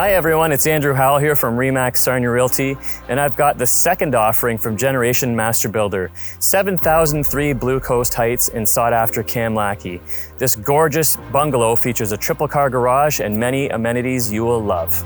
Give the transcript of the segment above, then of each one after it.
Hi everyone, it's Andrew Howell here from Remax Sarnia Realty, and I've got the second offering from Generation Master Builder, 7003 Blue Coast Heights in sought-after Kamlaki. This gorgeous bungalow features a triple-car garage and many amenities you will love.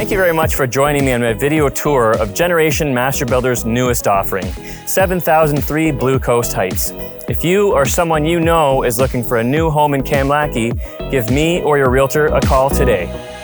Thank you very much for joining me on my video tour of Generation Master Builder's newest offering, 7003 Blue Coast Heights. If you or someone you know is looking for a new home in Kamlaki, give me or your realtor a call today.